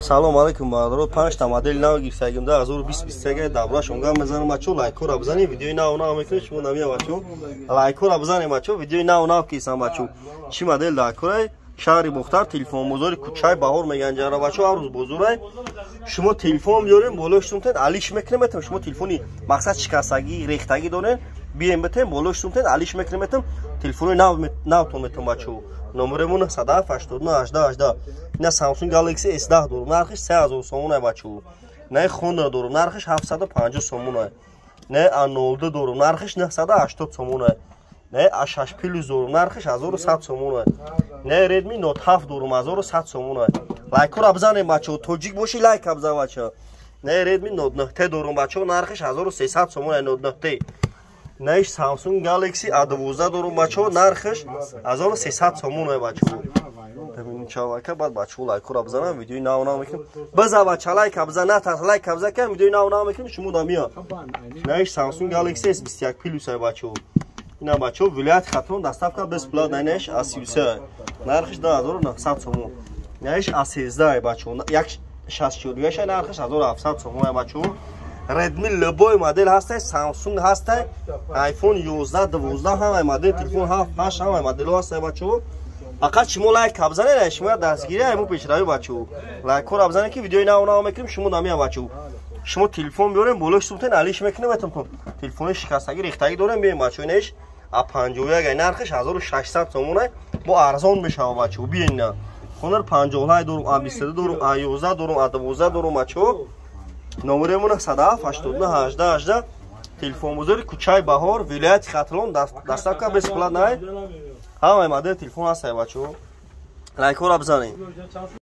Салом алейкум барадаро 5 та модель нав гирсагим да 2023 давра шунга мезанам бачо лайко ра бзани видеои нав нав мекунем шумо намия бачо лайко ра бзани бачо видеои нав нав кисам бачо чи модель да курай шаҳри Бухтар телефон бозори кучаи баҳор меганҷара бачо ҳар рӯз бозорай шумо телефон биёрем болоштум тен алиш мекунем метам шумо телефони мақсад шикастагӣ рехтагӣ дорен бием бетем болоштум тен алиш мекунем метам телефони навтон метам бачо номеремон 7781818 ина Samsung Galaxy S10 дорум нархиш 3000 сомон ай бачо не Honda дорум нархиш 750 сомон ай не A02 дорум нархиш 980 сомон ай не A6 Plus дорум нархиш 1100 сомон ай не Redmi Note 7 дорум 1100 сомон ай лайк ра бзанем бачо тоҷик боши лайк абзан бачо не Redmi Note 9 дорум бачо нархиш 1300 сомон ай Note 9 не Samsung Galaxy A12 дорум бачо нархиш 1300 сомон ай бачо ببینید چاواکه بعد بچه‌ها لایک رو بزنن ویدیوی ناو میکنم بزن بچه لایک بزن نه تا لایک بزن که ویدیوی ناو میکنم شما دامیا نه Samsung Galaxy S21 Plus ای بچه‌ها اینا بچه‌ها ولایت خطرون دستافکا بس پلات نینش A33 نرخش 2900 سوم نهش A13 ای بچه‌ها یک 64 نرخش 1700 سوم ای بچه‌ها Redmi любой модель هسته Samsung هسته iPhone 11 12 هم مدل تلفن 7 8 هم مدل هسته بچه‌ها فقط شما لایک بزنید شما دستگیری همو پیشروی بچو لایک رو بزنید که ویدیوی نو میکنیم شما نامیا بچو شما تلفن بیارین بولش سوتن علیش میکنه بهتون تلفن شکستگی ریختگی دارن بیاین بچو اینش A51 نرخش 1600 تومونه با ارزان میشه بچو بیاین نه خونر 50 دارم A22 دارم A11 دارم A12 دارم بچو نمرمون 77818 تلفن بزرگ کوچای بهار ولایت خطرون دستاکا بس پلات نه همه مدل تلفن هست بچو لایک رو بزنید